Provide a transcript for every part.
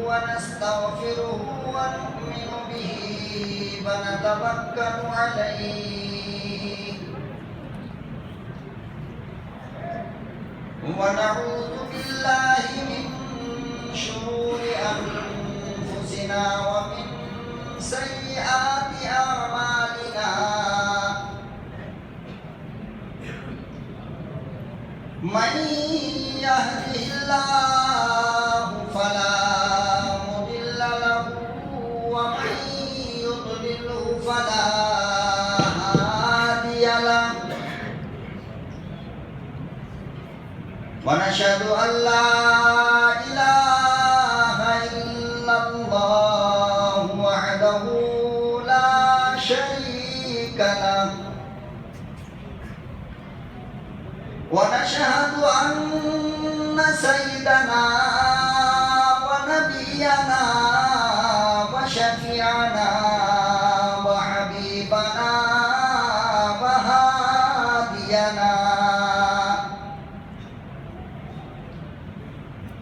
ونستغفره ونؤمن به ونتوكل عليه ونعوذ بالله من شرور أنفسنا ومن سيئات أعمالنا من يهده الله فلا مضل له ومن يضلله فلا هادي له ونشهد أن لا إله إلا الله وحده لا شريك له ونشهد أن سيدنا ونبينا وشفيعنا وحبيبنا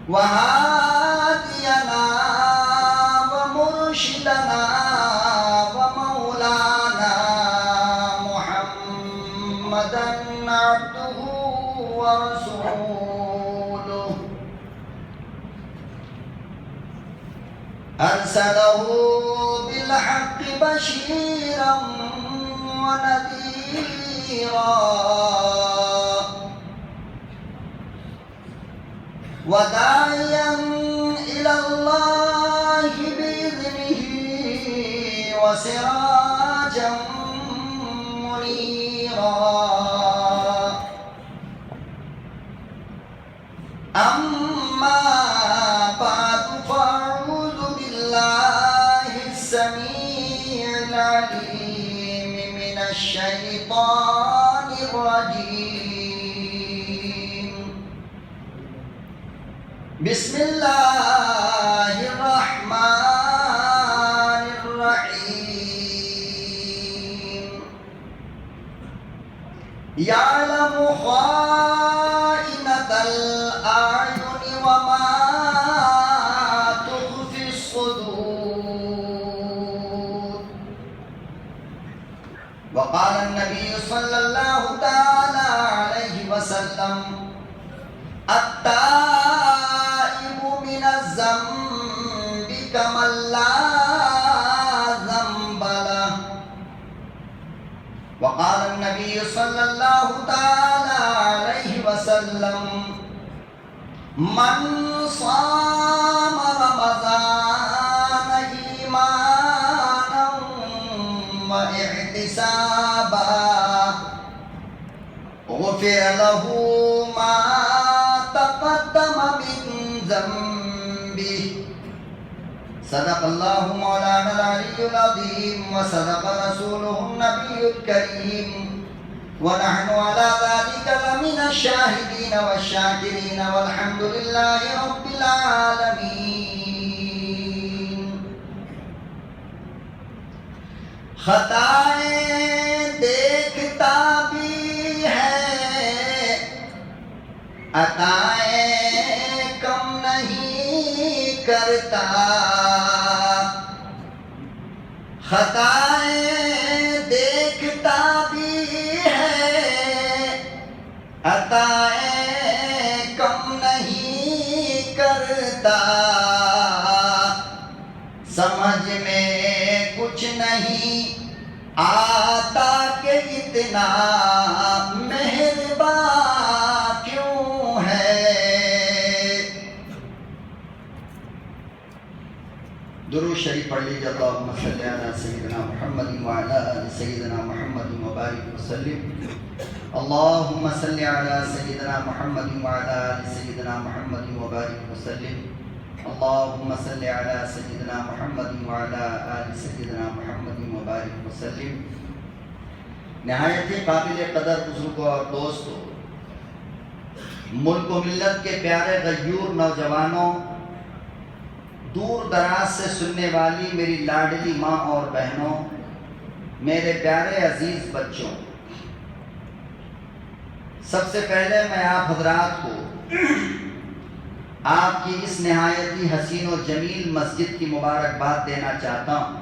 وهادينا ومرشدنا ومولانا محمدا عبده ورسوله أرسله بالحق بشيرا ونذيرا وداعيا إلى الله بإذنه وسراجا منيرا أما بعد فأعوذ بالله السميع العليم من الشيطان الرجيم بسم الله الرحمن الرحيم يعلم خائنة الأعين وما تخفي الصدور وقال النبي صلى الله تعالى عليه وسلم التائب من الذنب كمن لا ذنب له وقال النبي صلى الله تعالى عليه وسلم من صام رمضان إيمانا واحتسابا غفر له ما تقدم من ذنبه صدق الله مولانا العلي العظيم وصدق رسوله النبي الكريم ونحن على ذلك لمن الشاهدين والشاكرين والحمد لله رب العالمين خطائیں دیکھتا بھی ہے عطائیں کم نہیں کرتا خطائیں دیکھتا بھی ہے عطائیں کم نہیں کرتا سمجھ میں کچھ نہیں آتا کہ اتنا مہربان کیوں ہے درود شریف پڑھ لیجیے اللہم صلی علی سیدنا محمد وعلی آل سیدنا محمد وبارک وسلم اللہم صلی علی سیدنا محمد وعلی آل سیدنا محمد وبارک وسلم اللہم صلی علی سیدنا محمد وعلی آل سیدنا محمد وبارک وسلم نہایت ہی قابل قدر بزرگوں اور دوستوں، ملک و ملت کے پیارے غیور نوجوانوں، دور دراز سے سننے والی میری لاڈلی ماں اور بہنوں، میرے پیارے عزیز بچوں، سب سے پہلے میں آپ حضرات کو آپ کی اس نہایت ہی حسین و جمیل مسجد کی مبارکباد دینا چاہتا ہوں،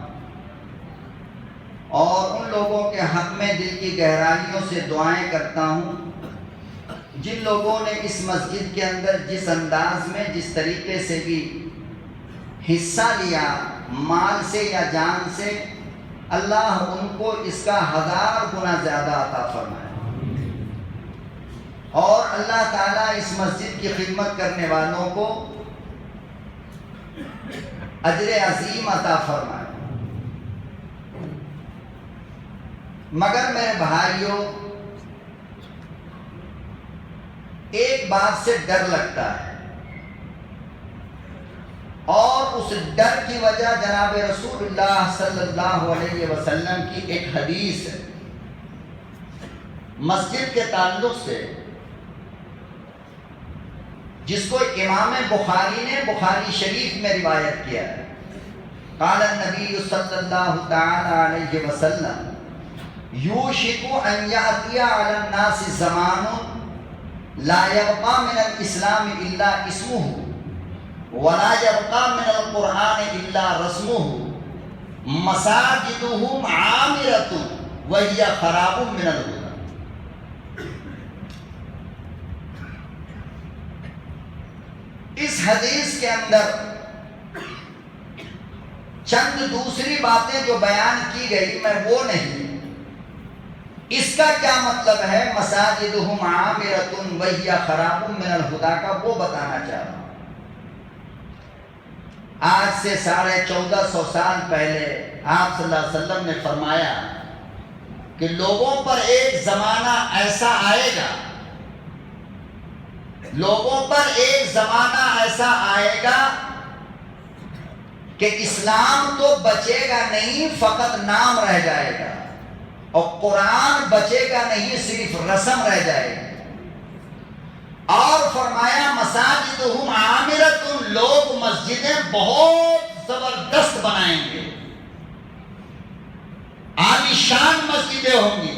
اور ان لوگوں کے حق میں دل کی گہرائیوں سے دعائیں کرتا ہوں جن لوگوں نے اس مسجد کے اندر جس انداز میں جس طریقے سے بھی حصہ لیا، مال سے یا جان سے، اللہ ان کو اس کا 1000 گنا زیادہ عطا فرمائے، اور اللہ تعالیٰ اس مسجد کی خدمت کرنے والوں کو اجر عظیم عطا فرمائے۔ مگر میرے بھائیوں، ایک بات سے ڈر لگتا ہے، اور اس ڈر کی وجہ جناب رسول اللہ صلی اللہ علیہ وسلم کی ایک حدیث ہے مسجد کے تعلق سے، جس کو امام بخاری نے بخاری شریف میں روایت کیا ہے۔ قال النبی صلی اللہ تعالی علیہ وسلم یوشک ان یأتی علی الناس زمان لا یبقى من الاسلام الا اسمه ولا يبقى من القرآن الا رسمه مساجدهم عامرة وهي خراب من الهدى۔ اس حدیث کے اندر چند دوسری باتیں جو بیان کی گئی، میں وہ نہیں، اس کا کیا مطلب ہے مساجدہم عامرۃ وہی خراب من الہدی کا، وہ بتانا چاہ رہا ہوں۔ آج سے 1450 سال پہلے آپ صلی اللہ علیہ وسلم نے فرمایا کہ لوگوں پر ایک زمانہ ایسا آئے گا، لوگوں پر ایک زمانہ ایسا آئے گا کہ اسلام تو بچے گا نہیں، فقط نام رہ جائے گا، اور قرآن بچے گا نہیں، صرف رسم رہ جائے گی۔ اور فرمایا مساجدہم عامرۃ، لوگ مسجدیں بہت زبردست بنائیں گے، عالیشان مسجدیں ہوں گی۔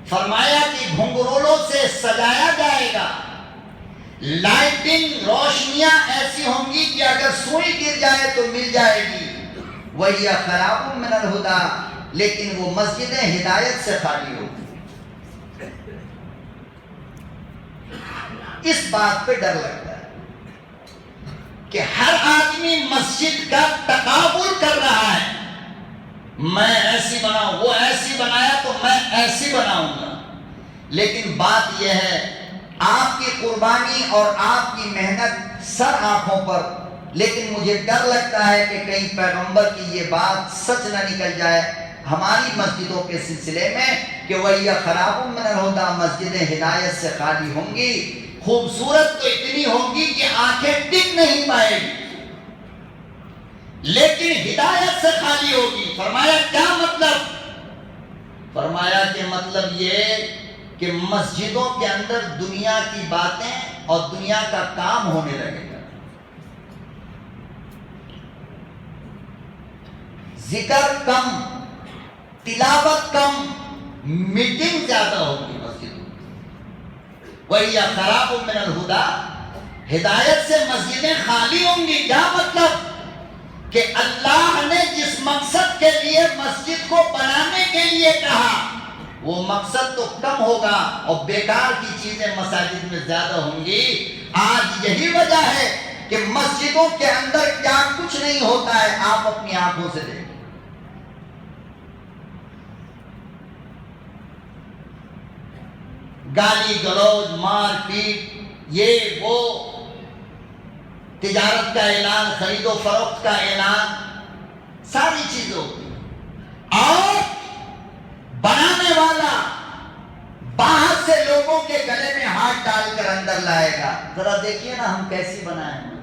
فرمایا کہ گھنگرولوں سے سجایا جائے گا، لائٹنگ روشنیاں ایسی ہوں گی کہ اگر سوئی گر جائے تو مل جائے گی۔ وہی خراب من الہدی، لیکن وہ مسجدیں ہدایت سے خالی ہوگی۔ اس بات پہ ڈر لگتا ہے کہ ہر آدمی مسجد کا تقابل کر رہا ہے، میں ایسی بناؤں، وہ ایسی بنایا تو میں ایسی بناؤں گا۔ لیکن بات یہ ہے، آپ کی قربانی اور آپ کی محنت سر آنکھوں پر، لیکن مجھے ڈر لگتا ہے کہ کہیں پیغمبر کی یہ بات سچ نہ نکل جائے ہماری مسجدوں کے سلسلے میں کہ وہی خراب من الہدی، مسجدیں ہدایت سے خالی ہوں گی، خوبصورت تو اتنی ہوں گی کہ آنکھیں ٹک نہیں پائے گی، لیکن ہدایت سے خالی ہوگی۔ فرمایا کیا مطلب؟ فرمایا کہ مطلب یہ کہ مسجدوں کے اندر دنیا کی باتیں اور دنیا کا کام ہونے لگے گا، ذکر کم، تلاوت کم، میٹنگ زیادہ ہوگی مسجدوں میں۔ وہی خراب من الہدی، ہدایت سے مسجدیں خالی ہوں گی۔ کیا مطلب؟ کہ اللہ نے جس مقصد کے لیے مسجد کو بنانے کے لیے کہا، وہ مقصد تو کم ہوگا اور بیکار کی چیزیں مساجد میں زیادہ ہوں گی۔ آج یہی وجہ ہے کہ مسجدوں کے اندر کیا کچھ نہیں ہوتا ہے، آپ اپنی آنکھوں سے دیکھیں۔ گالی گلوچ، مار پیٹ، یہ وہ، تجارت کا اعلان، خرید و فروخت کا اعلان، ساری چیزیں ہوتی ہیں۔ اور بنانے والا باہر سے لوگوں کے گلے میں ہاتھ ڈال کر اندر لائے گا، ذرا دیکھیے نا ہم کیسی بنائے ہیں۔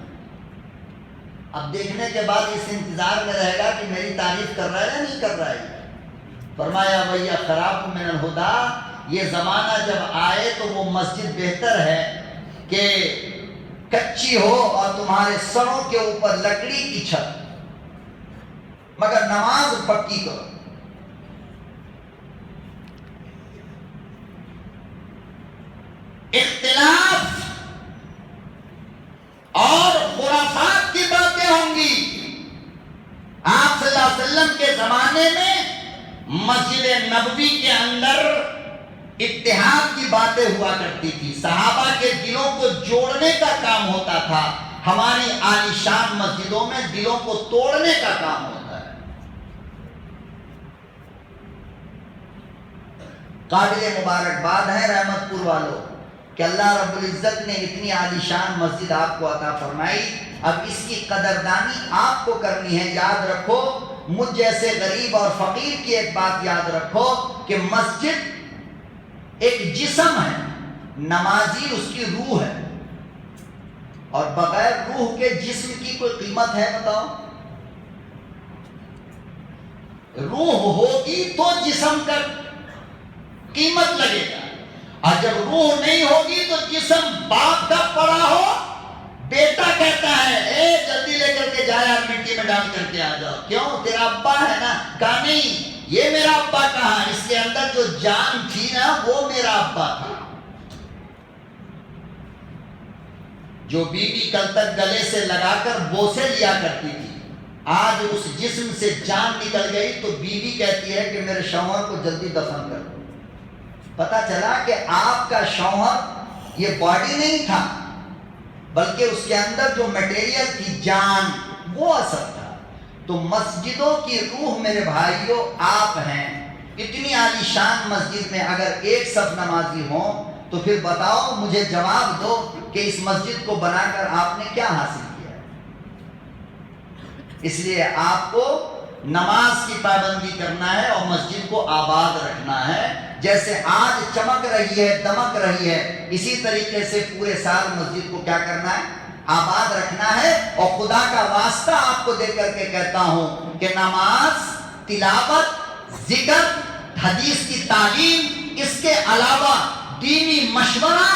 اب دیکھنے کے بعد اس انتظار میں رہے گا کہ میری تعریف کر رہا ہے یا نہیں کر رہا ہے۔ فرمایا وہی خراب من الہدی، یہ زمانہ جب آئے تو وہ مسجد بہتر ہے کہ کچی ہو اور تمہارے سروں کے اوپر لکڑی کی چھت، مگر نماز پکی کرو۔ اختلاف اور خرافات کی باتیں ہوں گی۔ آپ صلی اللہ علیہ وسلم کے زمانے میں مسجد نبوی کے اندر اتحاد کی باتیں ہوا کرتی تھی، صحابہ کے دلوں کو جوڑنے کا کام ہوتا تھا۔ ہماری عالیشان مسجدوں میں دلوں کو توڑنے کا کام ہوتا ہے۔ قابل مبارکباد ہے رحمت پور والوں کہ اللہ رب العزت نے اتنی عالیشان مسجد آپ کو عطا فرمائی۔ اب اس کی قدردانی آپ کو کرنی ہے۔ یاد رکھو، مجھ جیسے غریب اور فقیر کی ایک بات یاد رکھو کہ مسجد ایک جسم ہے، نمازی اس کی روح ہے، اور بغیر روح کے جسم کی کوئی قیمت ہے؟ بتاؤ۔ روح ہوگی تو جسم کا قیمت لگے گا، اور جب روح نہیں ہوگی تو جسم باپ کا پڑا ہو، بیٹا کہتا ہے اے جلدی لے کر کے جا یار، مٹی میں ڈال کر کے آ جاؤ، کیوں؟ تیرا ابا ہے نا؟ کہا نہیں، یہ میرا ابا کہاں، اس کے اندر جو جان تھی نا وہ میرا ابا تھا۔ جو بیوی کل تک گلے سے لگا کر بوسے لیا کرتی تھی، آج اس جسم سے جان نکل گئی تو بیوی کہتی ہے کہ میرے شوہر کو جلدی دفن کر دو۔ پتا چلا کہ آپ کا شوہر یہ باڈی نہیں تھا، بلکہ اس کے اندر جو میٹیریل تھی، جان، وہ اثر تھا۔ تو مسجدوں کی روح میرے بھائیوں آپ ہیں۔ اتنی عالیشان مسجد میں اگر ایک صف نمازی ہوں تو پھر بتاؤ، مجھے جواب دو کہ اس مسجد کو بنا کر آپ نے کیا حاصل کیا؟ اس لیے آپ کو نماز کی پابندی کرنا ہے اور مسجد کو آباد رکھنا ہے۔ جیسے آج چمک رہی ہے، دمک رہی ہے، اسی طریقے سے پورے سال مسجد کو کیا کرنا ہے؟ آباد رکھنا ہے۔ اور خدا کا واسطہ آپ کو دے کر کے کہتا ہوں کہ نماز، تلاوت، ذکر، حدیث کی تعلیم، اس کے علاوہ دینی مشورہ،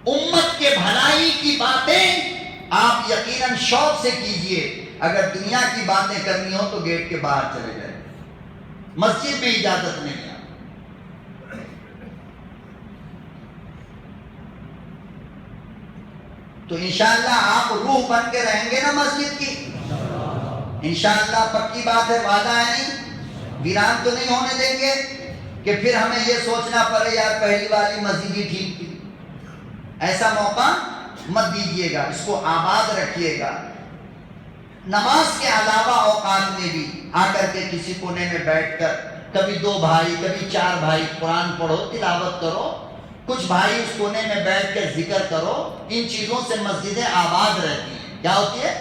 امت کے بھلائی کی باتیں آپ یقیناً شوق سے کیجئے۔ اگر دنیا کی باتیں کرنی ہو تو گیٹ کے باہر چلے جائیں، مسجد میں اجازت نہیں ہے۔ تو انشاءاللہ آپ روح بن کے رہیں گے نا مسجد کی، انشاءاللہ پکی بات ہے، وعدہ ہے، نہیں ویران تو نہیں ہونے دیں گے کہ پھر ہمیں یہ سوچنا پڑے یار پہلی والی مسجد ہی ٹھیک تھی۔ ایسا موقع مت دیجیے گا، اس کو آباد رکھیے گا۔ نماز کے علاوہ اوقات میں بھی آ کر کے کسی کونے میں بیٹھ کر کبھی 2 بھائی کبھی 4 بھائی قرآن پڑھو، تلاوت کرو، کچھ بھائی اس کونے میں بیٹھ کر ذکر کرو۔ ان چیزوں سے مسجدیں آباد رہتی ہیں۔ کیا ہوتی ہے؟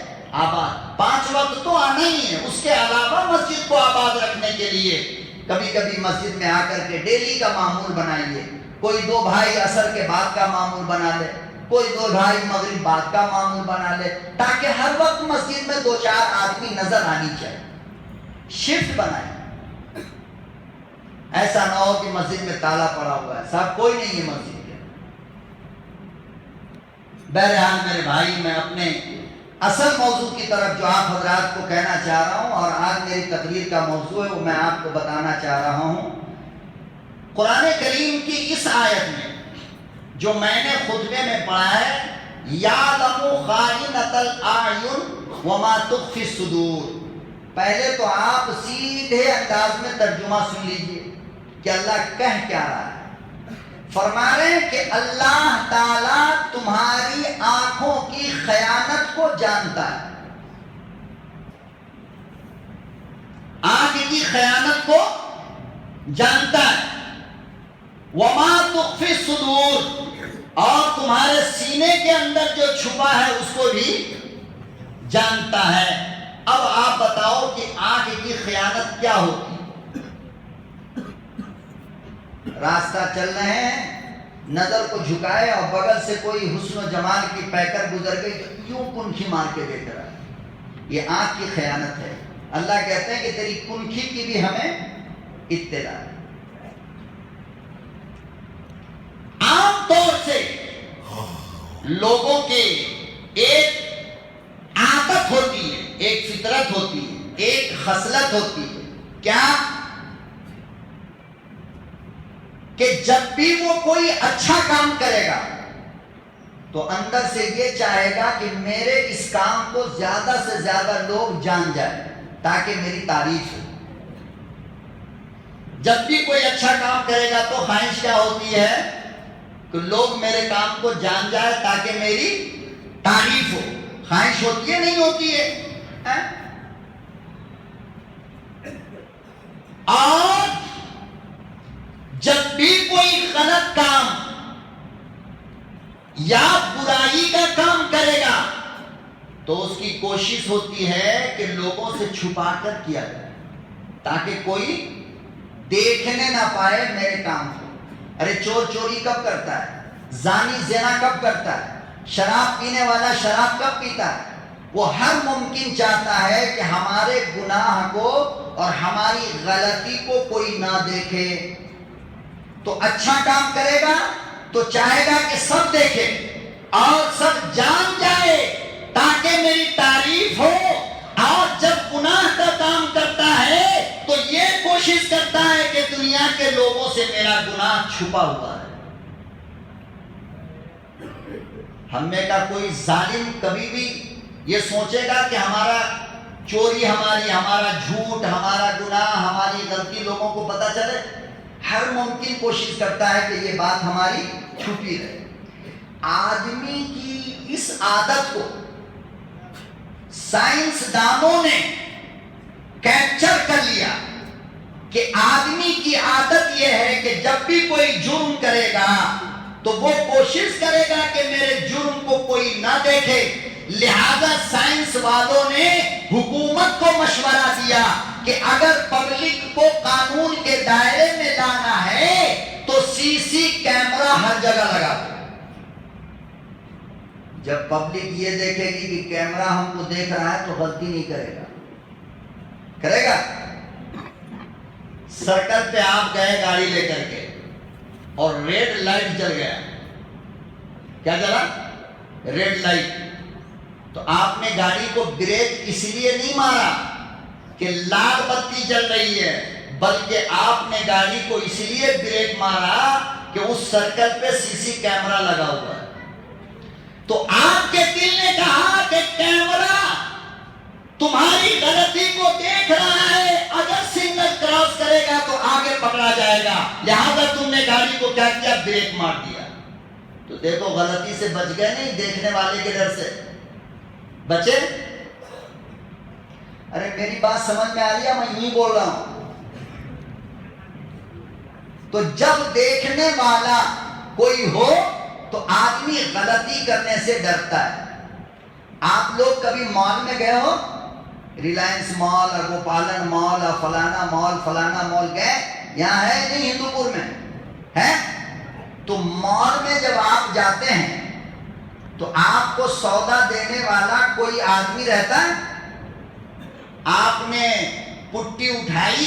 آباد۔ 5 وقت تو آنا ہی ہے، اس کے علاوہ مسجد کو آباد رکھنے کے لیے کبھی کبھی مسجد میں آ کر کے ڈیلی کا معمول بنائیے۔ کوئی 2 بھائی عصر کے بعد کا معمول بنا لے، کوئی 2 بھائی مغرب بعد کا معمول بنا لے، تاکہ ہر وقت مسجد میں 2-4 آدمی نظر آنی چاہیے۔ شفٹ بنائیں، ایسا نہ ہو کہ مسجد میں تالا پڑا ہوا ہے، صاحب کوئی نہیں ہے مسجد کے۔ بہرحال میرے بھائی، میں اپنے اصل موضوع کی طرف جو آپ حضرات کو کہنا چاہ رہا ہوں، اور آج میری تقریر کا موضوع ہے، وہ میں آپ کو بتانا چاہ رہا ہوں۔ قرآن کریم کی اس آیت میں جو میں نے خطبے میں پڑھا ہے، یَعْلَمُ خَائِنَةَ الْأَعْیُنِ وَمَا تُخْفِي الصُّدُورُ، پہلے تو آپ سیدھے انداز میں ترجمہ سن لیجئے کہ اللہ کہہ کیا رہا ہے۔ فرما رہے ہیں کہ اللہ تعالیٰ تمہاری آنکھوں کی خیانت کو جانتا ہے، آنکھ کی خیانت کو جانتا ہے۔ وَمَا تُخْفِي الصُّدُورُ، اور تمہارے سینے کے اندر جو چھپا ہے اس کو بھی جانتا ہے۔ اب آپ بتاؤ کہ آنکھ کی خیانت کیا ہوتی؟ راستہ چل رہے ہیں، نظر کو جھکائے اور بغل سے کوئی حسن و جمال کی پیکر گزر گئی تو یوں کنکھی مار کے دیکھ رہا ہے، یہ آنکھ کی خیانت ہے۔ اللہ کہتے ہیں کہ تیری کنکھی کی بھی ہمیں اطلاع ہے۔ عام طور سے لوگوں کے ایک عادت ہوتی ہے، ایک فطرت ہوتی ہے، ایک خصلت ہوتی ہے، کیا؟ کہ جب بھی وہ کوئی اچھا کام کرے گا تو اندر سے یہ چاہے گا کہ میرے اس کام کو زیادہ سے زیادہ لوگ جان جائیں تاکہ میری تعریف ہو۔ جب بھی کوئی اچھا کام کرے گا تو خواہش کیا ہوتی ہے کہ لوگ میرے کام کو جان جائے تاکہ میری تعریف ہو۔ خواہش ہوتی ہے نہیں ہوتی ہے؟ اور جب بھی کوئی غلط کام یا برائی کا کام کرے گا تو اس کی کوشش ہوتی ہے کہ لوگوں سے چھپا کر کیا جائے تاکہ کوئی دیکھنے نہ پائے میرے کام کو۔ ارے چور چوری کب کرتا ہے؟ زانی زنا کب کرتا ہے؟ شراب پینے والا شراب کب پیتا ہے؟ وہ ہر ممکن چاہتا ہے کہ ہمارے گناہ کو اور ہماری غلطی کو کوئی نہ دیکھے۔ تو اچھا کام کرے گا تو چاہے گا کہ سب دیکھے اور سب جان جائے تاکہ میری تعریف ہو، اور جب گناہ کا کام کرتا ہے تو یہ کوشش کرتا ہے کہ دنیا کے لوگوں سے میرا گناہ چھپا ہوا ہے۔ ہم میں کا کوئی ظالم کبھی بھی یہ سوچے گا کہ ہمارا چوری ہمارا جھوٹ، ہمارا گناہ، ہماری غلطی لوگوں کو پتہ چلے؟ ہر ممکن کوشش کرتا ہے کہ یہ بات ہماری چھپی رہے۔ آدمی کی اس عادت کو سائنسدانوں نے کیپچر کر لیا کہ آدمی کی عادت یہ ہے کہ جب بھی کوئی جرم کرے گا تو وہ کوشش کرے گا کہ میرے جرم کو کوئی نہ دیکھے۔ لہذا سائنس والوں نے حکومت کو مشورہ دیا کہ اگر پبلک کو قانون کے دائرے میں لانا ہے تو سی سی کیمرہ ہر جگہ لگا دو۔ جب پبلک یہ دیکھے گی کہ کیمرہ ہم کو دیکھ رہا ہے تو غلطی نہیں کرے گا۔ سرکل پہ آپ گئے گاڑی لے کر کے اور ریڈ لائٹ جل گیا، کیا جلا؟ Red light. تو آپ نے گاڑی کو بریک اس لیے نہیں مارا کہ لال بتی جل رہی ہے، بلکہ آپ نے گاڑی کو اس لیے بریک مارا کہ اس سرکل پہ سی سی کیمرہ لگا ہوا ہے۔ تو آپ کے دل نے کہا کہ کیمرہ تمہاری غلطی کو دیکھ رہا ہے، اگر سگنل کراس کرے گا تو آگے پکڑا جائے گا، لہذا تم نے گاڑی کو کیا کیا؟ بریک مار دیا۔ تو دیکھو غلطی سے بچ گئے نہیں، دیکھنے والے کے ڈر سے بچے۔ ارے میری بات سمجھ میں آ رہی ہے؟ میں یوں بول رہا ہوں۔ تو جب دیکھنے والا کوئی ہو تو آدمی غلطی کرنے سے ڈرتا ہے۔ آپ لوگ کبھی مال میں گئے ہو؟ ریلائنس مال اور گوپالن مال اور فلانا مال گئے؟ یہاں ہے نہیں، ہندو پور میں ہے؟ تو مال میں جب آپ جاتے ہیں تو آپ کو سودا دینے والا کوئی آدمی رہتا ہے؟ آپ نے پٹی اٹھائی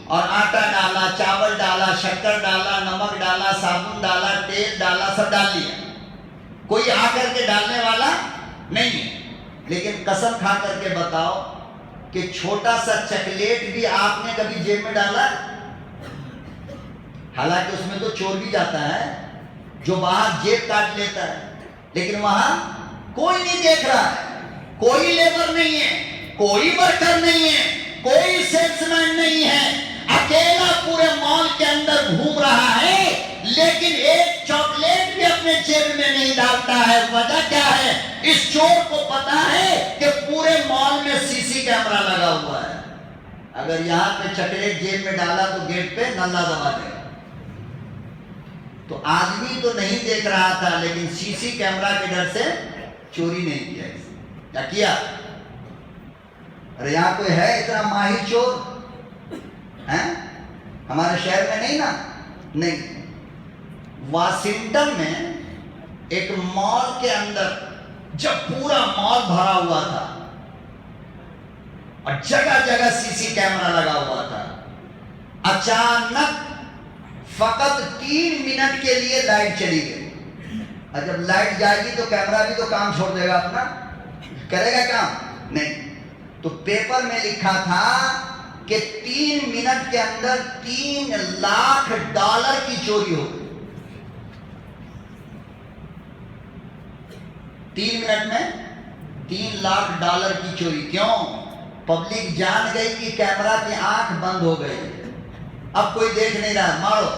اور آٹا ڈالا، چاول ڈالا، شکر ڈالا، نمک ڈالا، صابن ڈالا، تیل ڈالا، سب ڈال لیا۔ کوئی آ کر کے ڈالنے والا نہیں ہے۔ لیکن قسم کھا کر کے بتاؤ کہ چھوٹا سا چاکلیٹ بھی آپ نے کبھی جیب میں ڈالا؟ حالانکہ اس میں تو چور بھی جاتا ہے جو باہر جیب کاٹ لیتا ہے، لیکن وہاں کوئی نہیں دیکھ رہا ہے، کوئی لیبر نہیں ہے، کوئی ورکر نہیں ہے، کوئی سیلس مین نہیں ہے، اکیلا پورے مال کے اندر گھوم رہا ہے، لیکن ایک چاکلیٹ بھی اپنے جیب میں نہیں ڈالتا ہے۔ وجہ کیا ہے؟ اس چور کو پتا ہے کہ پورے مال میں سی سی کیمرہ لگا ہوا ہے، اگر یہاں پہ چاکلیٹ جیب میں ڈالا تو گیٹ پہ نلا دبا دے گا۔ تو آدمی تو نہیں دیکھ رہا تھا، لیکن سی سی کیمرہ کے ڈر سے چوری نہیں کیا۔ کیا کیا؟ ارے یہاں کوئی ہے اتنا ماہر چور؟ ہیں؟ ہمارے شہر میں نہیں نا؟ نہیں۔ واشنگٹن میں ایک مال کے اندر جب پورا مال بھرا ہوا تھا اور جگہ جگہ سی سی کیمرہ لگا ہوا تھا، اچانک فقط 3 منٹ کے لیے لائٹ چلی گئی۔ اور جب لائٹ جائے گی تو کیمرہ بھی تو کام چھوڑ دے گا، اپنا کرے گا کام نہیں۔ تو پیپر میں لکھا تھا کہ 3 منٹ کے اندر $3 لاکھ کی چوری ہو گئی. 3 منٹ میں $3 لاکھ کی چوری. کیوں؟ پبلک جان گئی کہ کیمرہ کی آنکھ بند ہو گئی, اب کوئی دیکھ نہیں رہا, مارو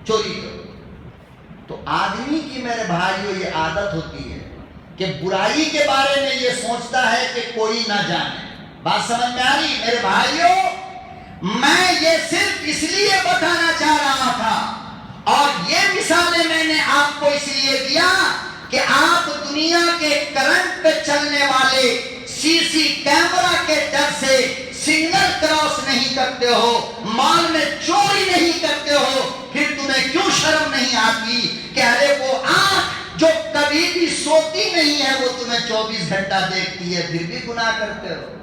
چوری کرو. تو آدمی کی میرے بھائیوں یہ عادت ہوتی ہے کہ برائی کے بارے میں یہ سوچتا ہے کہ کوئی نہ جانے. بات سمجھ میں آ رہی میرے بھائیوں؟ میں یہ صرف اس لیے بتانا چاہ رہا تھا اور یہ مثالیں میں نے آپ کو اس لیے دیا کہ آپ دنیا کے کرنٹ پہ چلنے والے سی کیمرہ کے ڈر سے سگنل کراس نہیں کرتے ہو, مال میں چوری نہیں کرتے ہو, پھر تمہیں کیوں شرم نہیں آتی کہ ارے وہ آنکھ جو کبھی بھی سوتی نہیں ہے وہ تمہیں 24 گھنٹہ دیکھتی ہے, پھر بھی گناہ کرتے ہو.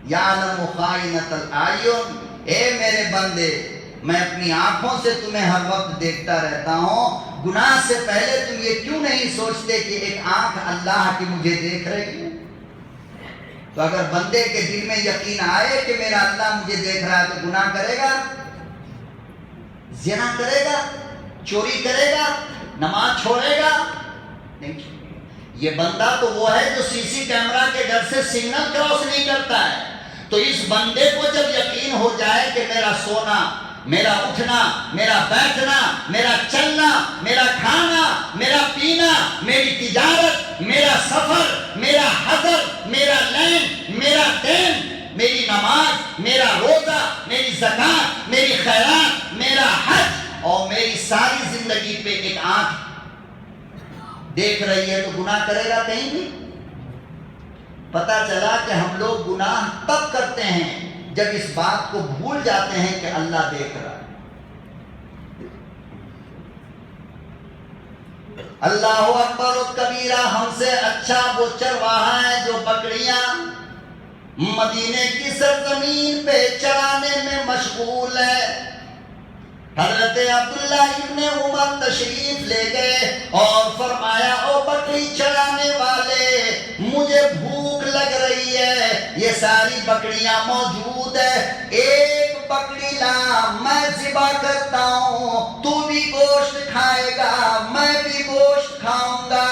یعلم خائنۃ الاعین, اے میرے بندے میں اپنی آنکھوں سے تمہیں ہر وقت دیکھتا رہتا ہوں. گناہ سے پہلے تم یہ کیوں نہیں سوچتے کہ ایک آنکھ اللہ کی مجھے دیکھ رہی ہے؟ تو اگر بندے کے دل میں یقین آئے کہ میرا اللہ مجھے دیکھ رہا ہے تو گناہ کرے گا, زنا کرے گا, چوری کرے گا, نماز چھوڑے گا؟ نہیں. یہ بندہ تو وہ ہے جو سی کیمرہ کے ڈر سے سگنل کراس نہیں کرتا ہے. تو اس بندے کو جب یقین ہو جائے کہ میرا سونا, میرا اٹھنا, میرا بیٹھنا, میرا چلنا, میرا کھانا, میرا پینا, میری تجارت, میرا سفر, میرا حضر, میرا لین, میرا دین, میری نماز, میرا روزہ, میری زکات, میری خیرات, میرا حج اور میری ساری زندگی پہ ایک آنکھ دیکھ رہی ہے, تو گناہ کرے گا کہیں بھی؟ پتا چلا کہ ہم لوگ گناہ تب کرتے ہیں جب اس بات کو بھول جاتے ہیں کہ اللہ دیکھ رہا ہے. اللہ اکبر و کبیرہ, ہم سے اچھا وہ چرواہا ہے جو بکریاں مدینے کی سرزمین پہ چرانے میں مشغول ہے. حضرت عبداللہ ابن عمر تشریف لے گئے اور فرمایا, او بکری چرانے والے, مجھے بھوک لگ رہی ہے, یہ ساری بکریاں موجود ہے, ایک بکری لا, میں ذبح کرتا ہوں, تو بھی گوشت کھائے گا, میں بھی گوشت کھاؤں گا.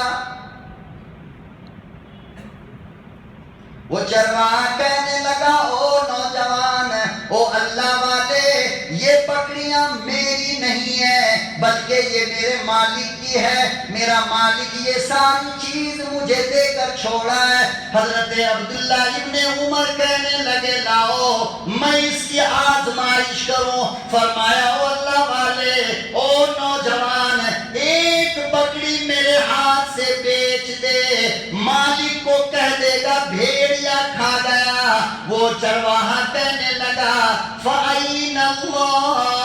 وہ چرواہا کہنے لگا, او نوجوان, او اللہ والے, یہ بکریاں میری نہیں ہیں بلکہ یہ میرے مالک کی ہے, میرا مالک یہ ساری چیز مجھے دے کر چھوڑا ہے. حضرت عبداللہ ابن عمر کہنے لگے, لاؤ میں اس کی آزمائش کروں. فرمایا, او اللہ والے, او نوجوان, ایک بکری میرے ہاتھ سے بیچ دے, مالک کو کہہ دے گا بھیڑیا کھا گیا. وہ چرواہا کہنے لگا, فَأَيْنَ اللَّهُ,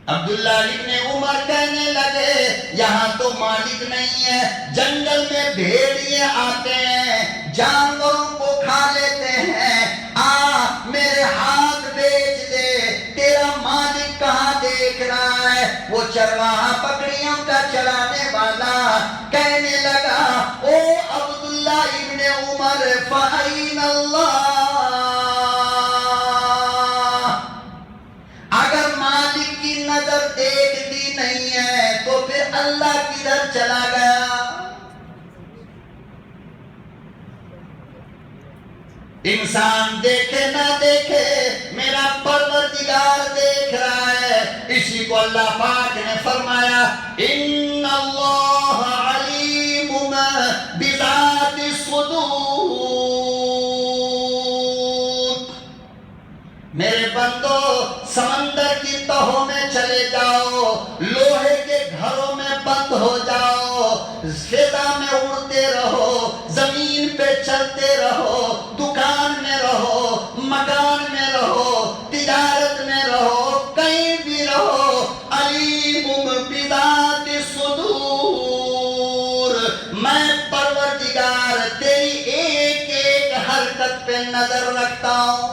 عبداللہ ابن عمر کہنے لگے, یہاں تو مالک نہیں ہے, جنگل میں بھیڑیے آتے ہیں, جانوروں کو کھا لیتے ہیں, میرے ہاتھ بیچ دے, تیرا مالک کہاں دیکھ رہا ہے. وہ چرواہا بکریوں کا چرانے والا کہنے لگا, او عبداللہ ابن عمر, فَأَيْنَ اللَّهُ, اگر مالک کی نظر دیکھتی نہیں ہے تو پھر اللہ کدھر چلا گیا؟ انسان دیکھے نہ دیکھے, میرا پروردگار دیکھ رہا ہے. اسی کو اللہ پاک نے فرمایا, ان اللہ علیم بذات الصدور. میرے بندو, سمندر کی تہوں میں چلے جاؤ, لوہے کے گھروں میں بند ہو جاؤ, فضا میں اڑتے رہو, زمین پہ چلتے رہو, دکان میں رہو, مکان میں رہو, تجارت میں رہو, کہیں بھی رہو, علیم بذات الصدور. میں پروردگار تیری ایک ایک حرکت پہ نظر رکھتا ہوں.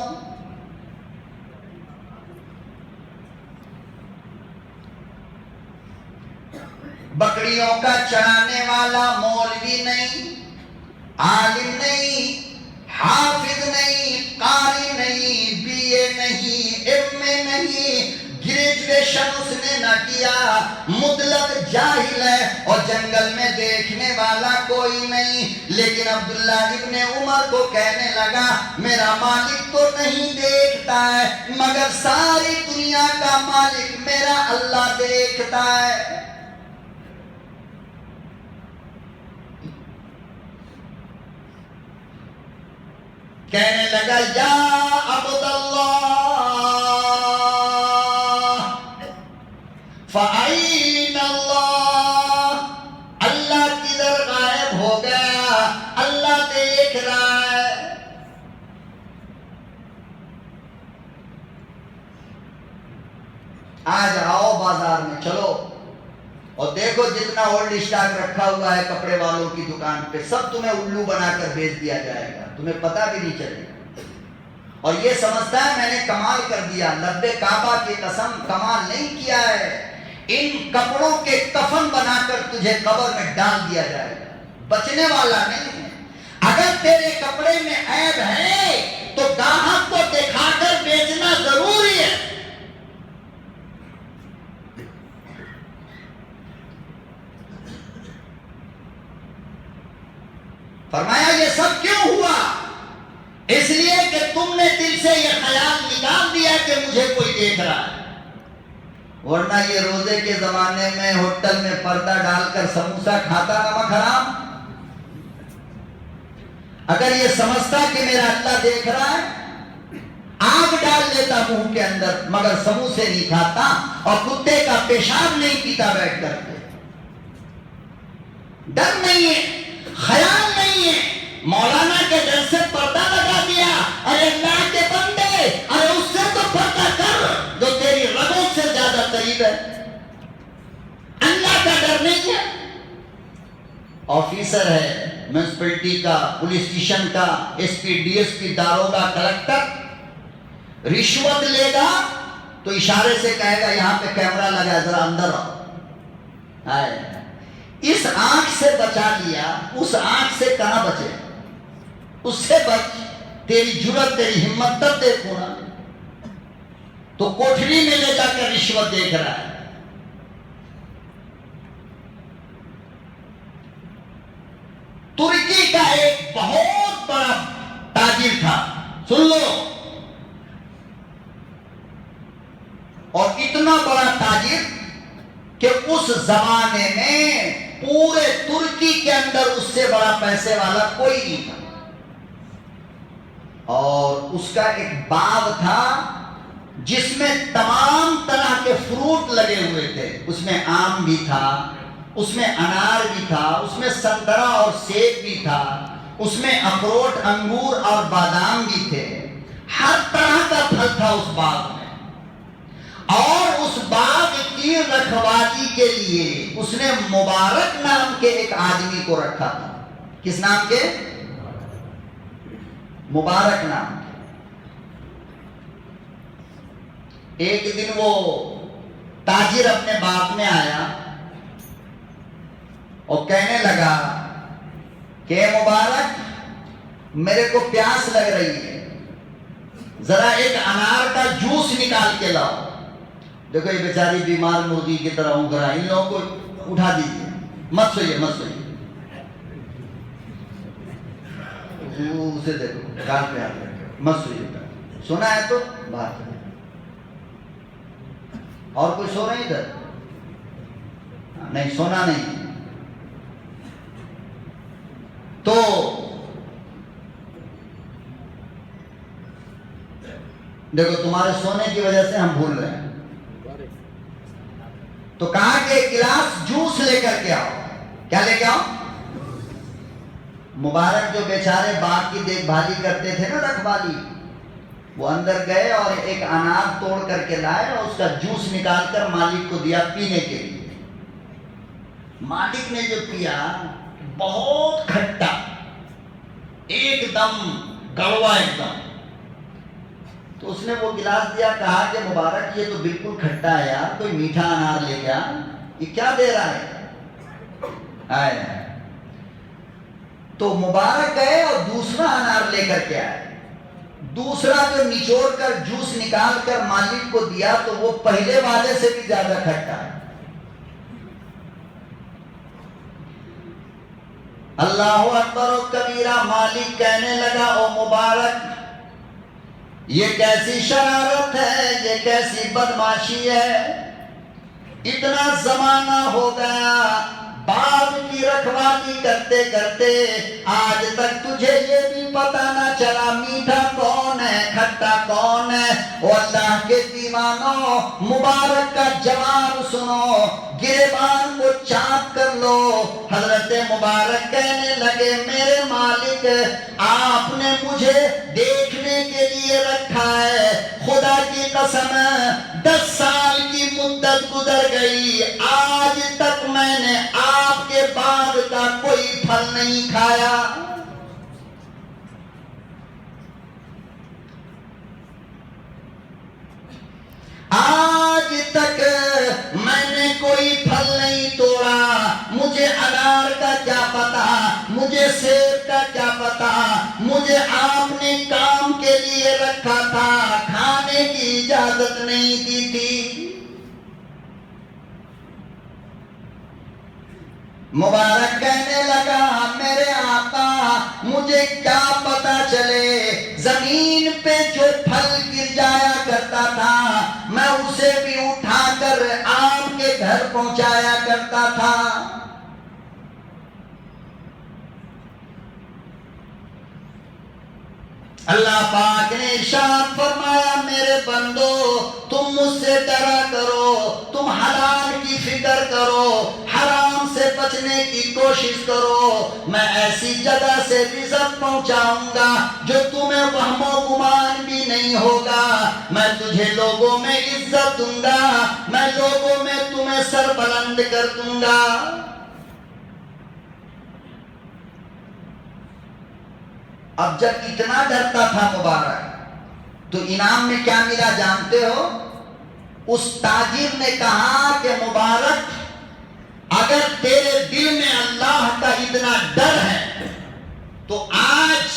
بکریوں کا چرانے والا مولوی نہیں، عالم نہیں، حافظ نہیں، قاری نہیں، بی اے نہیں، ایم اے نہیں، گریجویشن اس نے نہ کیا، مطلق جاہل ہے اور جنگل میں دیکھنے والا کوئی نہیں، لیکن عبداللہ ابن عمر کو کہنے لگا میرا مالک تو نہیں دیکھتا ہے مگر ساری دنیا کا مالک میرا اللہ دیکھتا ہے۔ کہنے لگا یا عبداللہ فَأَيْنَ اللَّهُ، اللہ کدھر غائب ہو گیا، اللہ دیکھ رہا ہے۔ آج آؤ بازار میں چلو اور دیکھو جتنا اولڈ اسٹاک رکھا ہوا ہے کپڑے والوں کی دکان پہ سب تمہیں الو بنا کر بیچ دیا جائے گا، تمہیں پتہ بھی نہیں چلے گا، اور یہ سمجھتا ہے میں نے کمال کر دیا۔ لب کعبہ کی قسم کمال نہیں کیا ہے، ان کپڑوں کے کفن بنا کر تجھے قبر میں ڈال دیا جائے گا، بچنے والا نہیں ہے۔ اگر تیرے کپڑے میں عیب ہے تو گاہک کو دکھا کر بیچنا ضروری ہے۔ فرمایا یہ سب کیوں ہوا؟ اس لیے کہ تم نے دل سے یہ خیال نکال دیا کہ مجھے کوئی دیکھ رہا ہے، ورنہ یہ روزے کے زمانے میں ہوٹل میں پردہ ڈال کر سموسہ کھاتا نمک حرام؟ اگر یہ سمجھتا کہ میرا اللہ دیکھ رہا ہے آگ ڈال لیتا منہ کے اندر مگر سموسے نہیں کھاتا اور کتے کا پیشاب نہیں پیتا بیٹھ کر کے۔ ڈر نہیں ہے، خیال نہیں ہے، مولانا کے ڈر سے پردہ لگا دیا، ارے اللہ کے بندے ارے اس سے تو پردہ کر جو تیری رگوں سے زیادہ قریب ہے۔ اللہ کا ڈر نہیں ہے۔ آفیسر ہے میونسپلٹی کا، پولیس اسٹیشن کا، S P, D S P, داروغہ، کلکٹر، رشوت لے گا تو اشارے سے کہے گا یہاں پہ کیمرہ لگا ہے ذرا اندر آؤ۔ اس آنکھ سے بچا لیا، اس آنکھ سے کہاں بچے؟ اس سے بچ، تیری جرت تیری ہمت تب دیکھو نا۔ تو کوٹھری میں لے جا کر رشوت دیکھ رہا ہے۔ ترکی کا ایک بہت بڑا تاجر تھا، سن لو، اور اتنا بڑا تاجر کہ اس زمانے میں پورے ترکی کے اندر اس سے بڑا پیسے والا کوئی نہیں تھا، اور اس کا ایک باغ تھا جس میں تمام طرح کے فروٹ لگے ہوئے تھے، اس میں آم بھی تھا، اس میں انار بھی تھا، اس میں سنترا اور سیب بھی تھا، اس میں اخروٹ، انگور اور بادام بھی تھے، ہر طرح کا پھل تھا اس باغ میں۔ اور اس باغ کی رکھوالی کے لیے اس نے مبارک نام کے ایک آدمی کو رکھا تھا۔ کس نام کے؟ مبارک نام کے۔ ایک دن وہ تاجر اپنے باغ میں آیا اور کہنے لگا کہ مبارک میرے کو پیاس لگ رہی ہے، ذرا ایک انار کا جوس نکال کے لاؤ۔ دیکھو یہ بیچاری بیمار مرغی کی طرح اونگ رہا ہے، ان لوگوں کو اٹھا دیجیے، مت سوئیے مت سوئیے، اسے دیکھو کان پہ ہاتھ رکھو، مت سوئیے، سونا ہے تو بات ہے۔ اور کوئی سو رہے ادھر؟ نہیں، سونا نہیں۔ تو دیکھو تمہارے سونے کی وجہ سے ہم بھول رہے ہیں، تو کہا کہ ایک گلاس جوس لے کر کے آؤ۔ کیا لے کے آؤ؟ مبارک جو بیچارے باغ کی دیکھ بھالی کرتے تھے نا، رکھوالی، وہ اندر گئے اور ایک انار توڑ کر کے لائے اور اس کا جوس نکال کر مالک کو دیا پینے کے لیے۔ مالک نے جو پیا بہت کھٹا، ایک دم کڑوا ایک دم۔ تو اس نے وہ گلاس دیا، کہا کہ مبارک یہ تو بالکل کھٹا ہے یار، کوئی میٹھا انار لے گیا، یہ کیا دے رہا ہے؟ آئے تو مبارک گئے اور دوسرا انار لے کر کے آئے. دوسرا جو نچوڑ کر جوس نکال کر مالک کو دیا تو وہ پہلے والے سے بھی زیادہ کھٹا ہے. اللہ اکبر و کبیرہ. مالک کہنے لگا او مبارک یہ کیسی شرارت ہے, یہ کیسی بدماشی ہے, اتنا زمانہ ہو گیا باغ کی رکھوالی کرتے کرتے آج تک تجھے یہ بھی پتہ نہ چلا میٹھا کون ہے کھٹا کون ہے. او اللہ کے دیوانوں مبارک کا جواب سنو, گریبان کو چاک کر لو. حضرت مبارک کہنے لگے میرے مالک آپ نے مجھے دیکھنے کے لیے رکھا ہے, خدا کی قسم 10 سال کی مدت گزر گئی آج تک میں نے آپ کے باغ کا کوئی پھل نہیں کھایا. آج تک میں نے کوئی پھل نہیں توڑا, مجھے انار کا کیا پتا, مجھے سیب کا کیا پتا, مجھے آپ نے کام کے لیے رکھا تھا, کھانے کی اجازت نہیں دی تھی. مبارک کہنے لگا میرے آقا مجھے کیا پتا چلے, زمین پہ جو پھل گر جایا کرتا تھا میں اسے بھی اٹھا کر آپ کے گھر پہنچایا کرتا تھا. اللہ پاک نے ارشاد فرمایا میرے بندو تم مجھ سے ڈرا کرو, تم حلال کی فکر کرو, حرام سے بچنے کی کوشش کرو, میں ایسی جگہ سے رزق پہنچاؤں گا جو تمہیں وہم و گمان بھی نہیں ہوگا. میں تجھے لوگوں میں عزت دوں گا, میں لوگوں میں تمہیں سر بلند کر دوں گا. اب جب اتنا ڈرتا تھا مبارک تو انعام میں کیا ملا جانتے ہو؟ اس تاجر نے کہا کہ مبارک اگر تیرے دل میں اللہ کا اتنا ڈر ہے تو آج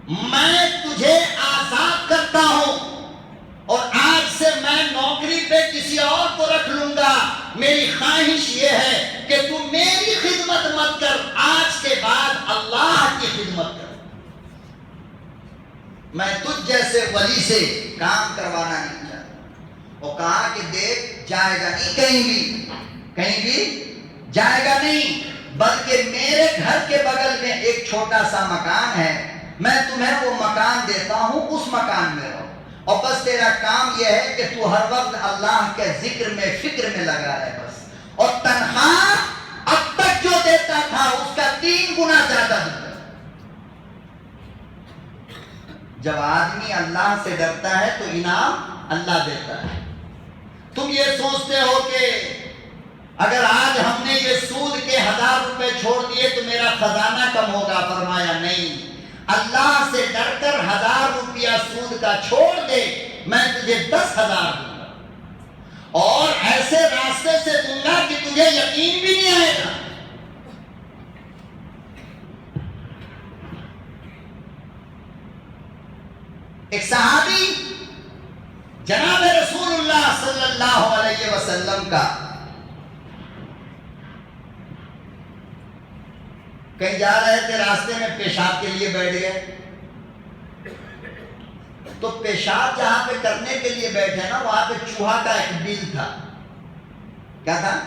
میں تجھے آزاد کرتا ہوں اور آج سے میں نوکری پہ کسی اور کو رکھ لوں گا. میری خواہش یہ ہے کہ تم میری خدمت مت کر, آج کے بعد اللہ کی خدمت کر. میں تجھ جیسے ولی سے کام کروانا نہیں چاہتا. اور کہا کہ دیکھ جائے گا نہیں کہیں بھی جائے گا نہیں, بلکہ میرے گھر کے بغل میں ایک چھوٹا سا مکان ہے, میں تمہیں وہ مکان دیتا ہوں, اس مکان میں رہو, اور بس تیرا کام یہ ہے کہ تو ہر وقت اللہ کے ذکر میں فکر میں لگا رہے بس, اور تنخواہ اب تک جو دیتا تھا اس کا 3 گنا زیادہ دیتا. جب آدمی اللہ سے ڈرتا ہے تو انعام اللہ دیتا ہے. تم یہ سوچتے ہو کہ اگر آج ہم نے یہ سود کے 1000 روپے چھوڑ دیے تو میرا خزانہ کم ہوگا. فرمایا نہیں, اللہ سے ڈر کر 1000 روپیہ سود کا چھوڑ دے, میں تجھے 10,000 دوں گا, اور ایسے راستے سے دوں گا کہ تجھے یقین بھی نہیں آئے گا. ایک صحابی جناب رسول اللہ صلی اللہ علیہ وسلم کا کہیں جا رہے تھے, راستے میں پیشاب کے لیے بیٹھ گئے. تو پیشاب جہاں پہ کرنے کے لیے بیٹھے نا وہاں پہ چوہا کا ایک بل تھا. کیا تھا؟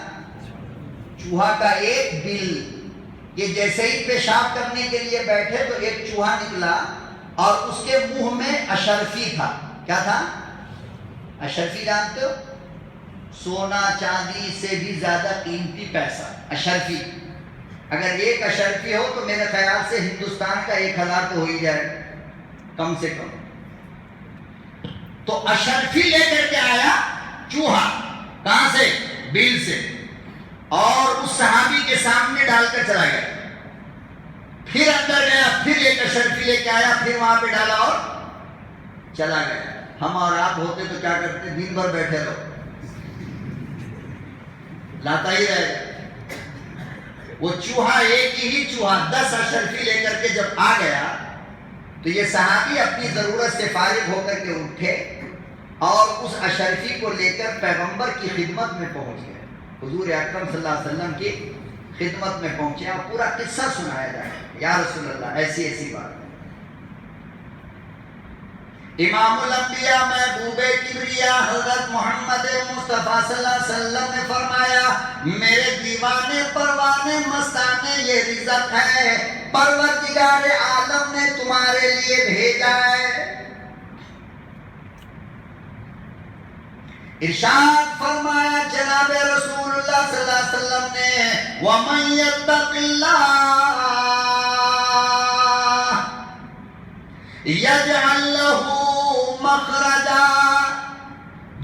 چوہا کا ایک بل. یہ جیسے ہی پیشاب کرنے کے لیے بیٹھے تو ایک چوہا نکلا اور اس کے منہ میں اشرفی تھا. کیا تھا؟ اشرفی جانتے ہو؟ سونا چاندی سے بھی زیادہ قیمتی پیسہ اشرفی. اگر ایک اشرفی ہو تو میرے خیال سے ہندوستان کا 1000 تو ہو ہی جائے کم سے کم. تو اشرفی لے کر کے آیا چوہا. کہاں سے؟ بل سے. اور اس صحابی کے سامنے ڈال کر چلا گیا. پھر اندر گیا, پھر ایک اشرفی لے کے آیا, پھر وہاں پہ ڈالا اور چلا گیا. ہم اور آپ ہوتے تو کیا کرتے؟ دن بھر بیٹھے رہو, لاتا ہی رہے گا. وہ چوہا ایک ہی چوہا 10 اشرفی لے کر کے جب آ گیا تو یہ صحابی اپنی ضرورت سے فارغ ہو کر کے اٹھے اور اس اشرفی کو لے کر پیغمبر کی خدمت میں پہنچ گئے، حضور اکرم صلی اللہ علیہ وسلم کی خدمت میں پہنچے اور پورا قصہ سنایا جائے، یا رسول اللہ ایسی ایسی بات۔ امام الانبیاء محبوب کبریا حضرت محمد مصطفیٰ صلی اللہ علیہ وسلم نے فرمایا میرے دیوانے پروانے مستانے یہ رزق ہے پروردگار عالم نے تمہارے لیے بھیجا ہے۔ ارشاد فرمایا جناب رسول اللہ صلی اللہ علیہ وسلم نے وَمَن يَتَّقِ اللَّهَ يَجْعَل لَّهُ مَخْرَجًا،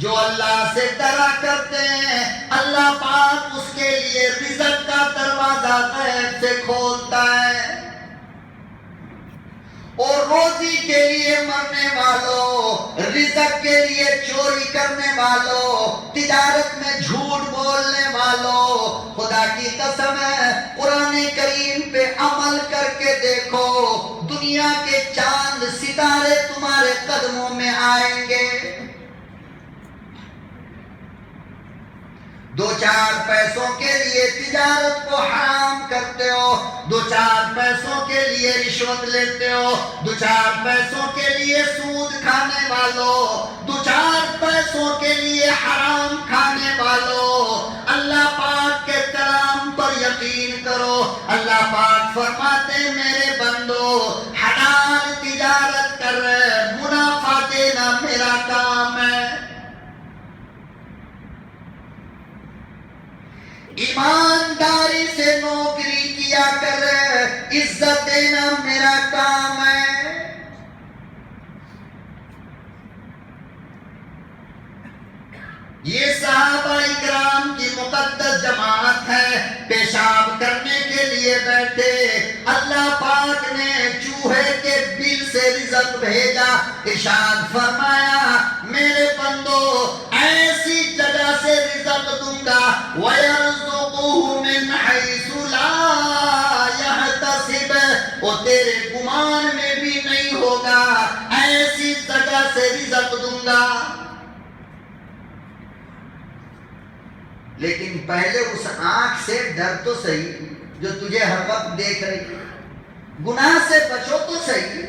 جو اللہ سے ڈرا کرتے ہیں اللہ پاک اس کے لیے رزق کا دروازہ غیب سے کھولتا ہے۔ اور روزی کے لیے مرنے والوں، رزق کے لیے چوری کرنے والوں، تجارت میں جھوٹ بولنے والوں، خدا کی قسم ہے قرآن کریم پہ عمل کر کے دیکھو، دنیا کے چاند ستارے تمہارے قدموں میں آئیں گے۔ 2-4 پیسوں کے لیے تجارت کو حرام کرتے ہو، 2-4 پیسوں کے لیے رشوت لیتے ہو، 2-4 پیسوں کے لیے سود کھانے والوں، 2-4 پیسوں کے لیے حرام کھانے والوں، اللہ پاک کے کلام پر یقین کرو۔ اللہ پاک فرماتے ہیں میرے بندو حلال تجارت کر رہے، منافع دینا میرا کام ہے، ایمانداری سے نوکری کیا کر، عزت دینا میرا کام ہے۔ یہ صحابہ اکرام کی مقدس جماعت ہے، پیشاب کرنے کے لیے بیٹھے، اللہ پاک نے چوہے کے بل سے رزق بھیجا، ارشاد فرمایا میرے بندو ایسی جگہ سے رزق دوں گا وَيَرْزُقُهُ مِنْ حَيْثُ لَا يَحْتَسِبُ، وہ تیرے گمان میں بھی نہیں ہوگا، ایسی جگہ سے رزق دوں گا۔ لیکن پہلے اس آنکھ سے ڈر تو صحیح جو تجھے ہر وقت دیکھ رہی ہے، گناہ سے بچو تو صحیح۔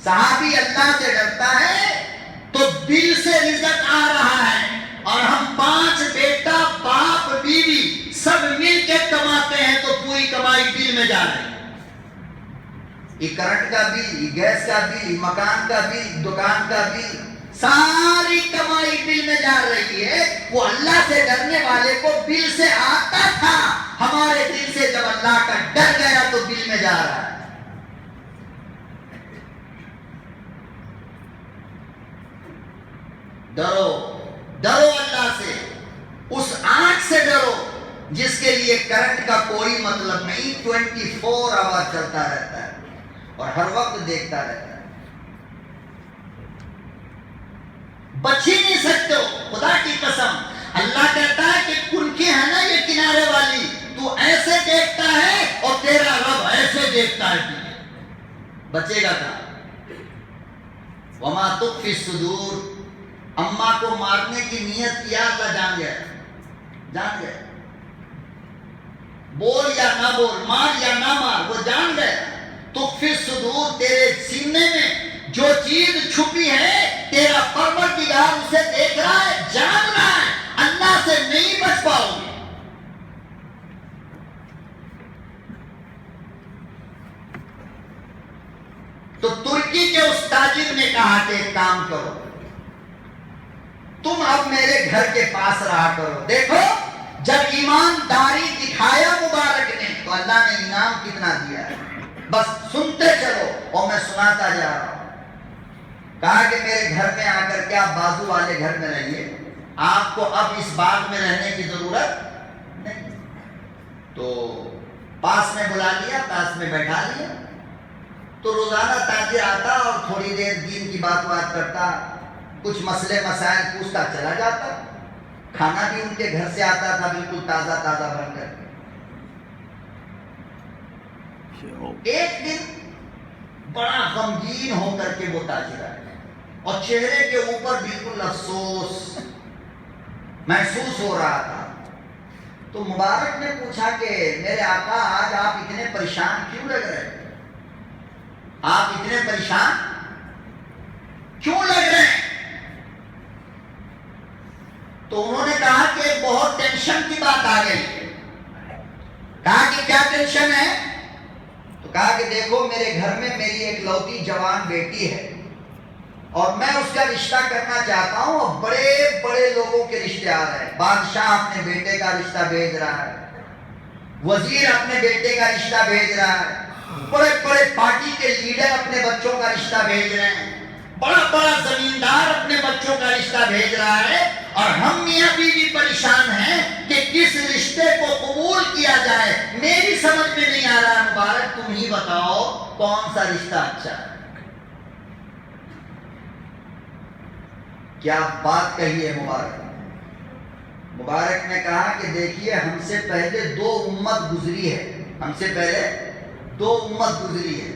صحابی اللہ سے ڈرتا ہے تو دل سے رزق آ رہا ہے، اور ہم 5 بیٹا باپ بیوی سب مل کے کماتے ہیں تو پوری کمائی بل میں جا رہی ہے، یہ کرنٹ کا بل، یہ گیس کا بل، مکان کا بل، دکان کا بل، ساری کمائی بل میں جا رہی ہے۔ وہ اللہ سے ڈرنے والے کو بل سے آتا تھا، ہمارے دل سے جب اللہ کا ڈر گیا تو بل میں جا رہا ہے۔ ڈرو ڈرو اللہ سے، اس آنکھ سے ڈرو جس کے لیے کرنٹ کا کوئی مطلب نہیں، 24 آور چلتا رہتا ہے اور ہر وقت دیکھتا رہتا ہے، بچ ہی نہیں سکتے ہو خدا کی قسم۔ اللہ کہتا ہے کہ کنکھی ہے نا یہ کنارے والی، تو ایسے دیکھتا ہے اور تیرا رب ایسے دیکھتا ہے، بچے گا کہاں؟ وما تخفی الصدور، اماں کو مارنے کی نیت کیا اللہ جان گیا، جان گیا، بول یا نہ بول، مار یا نہ مار، وہ جان گیا۔ تخفی الصدور، تیرے سینے میں جو چیز چھپی ہے تیرا پروردگار اسے دیکھ رہا ہے، جان رہا ہے، اللہ سے نہیں بچ پاؤ گے۔ تو ترکی کے اس تاجر نے کہا کہ ایک کام کرو، تم اب میرے گھر کے پاس رہا کرو، دیکھو جب ایمانداری دکھایا مبارک نے تو اللہ نے انعام کتنا دیا ہے، بس سنتے چلو اور میں سناتا جا رہا ہوں۔ کہا کہ میرے گھر میں آ کر کے آپ بازو والے گھر میں رہیے، آپ کو اب اس باغ میں رہنے کی ضرورت نہیں۔ تو پاس میں بلا لیا، پاس میں بیٹھا لیا، تو روزانہ تاجر آتا اور تھوڑی دیر دین کی بات کرتا، کچھ مسئلے مسائل پوچھتا چلا جاتا۔ کھانا بھی ان کے گھر سے آتا تھا بالکل تازہ تازہ بن کر. ایک دن بڑا غمگین ہو کر کے وہ تاجر آئے اور چہرے کے اوپر بالکل افسوس محسوس ہو رہا تھا. تو مبارک نے پوچھا کہ میرے آقا آج آپ اتنے پریشان کیوں لگ رہے ہیں؟ آپ اتنے پریشان کیوں لگ رہے ہیں؟ تو انہوں نے کہا کہ ایک بہت ٹینشن کی بات آ گئی. کہا کہ کیا ٹینشن ہے؟ تو کہا کہ دیکھو میرے گھر میں میری ایک لوتی جوان بیٹی ہے اور میں اس کا رشتہ کرنا چاہتا ہوں. اور بڑے بڑے لوگوں کے رشتے آ رہے ہیں. بادشاہ اپنے بیٹے کا رشتہ بھیج رہا ہے, وزیر اپنے بیٹے کا رشتہ بھیج رہا ہے, بڑے بڑے پارٹی کے لیڈر اپنے بچوں کا رشتہ بھیج رہے ہیں, بڑا بڑا زمیندار اپنے بچوں کا رشتہ بھیج رہا ہے, اور ہم میاں بیوی پریشان ہیں کہ کس رشتے کو قبول کیا جائے. میری سمجھ میں نہیں آ رہا. مبارک تم ہی بتاؤ کون سا رشتہ اچھا ہے. کیا بات کہی ہے مبارک. مبارک نے کہا کہ دیکھیے ہم سے پہلے 2 امت گزری ہے, ہم سے پہلے 2 امت گزری ہے.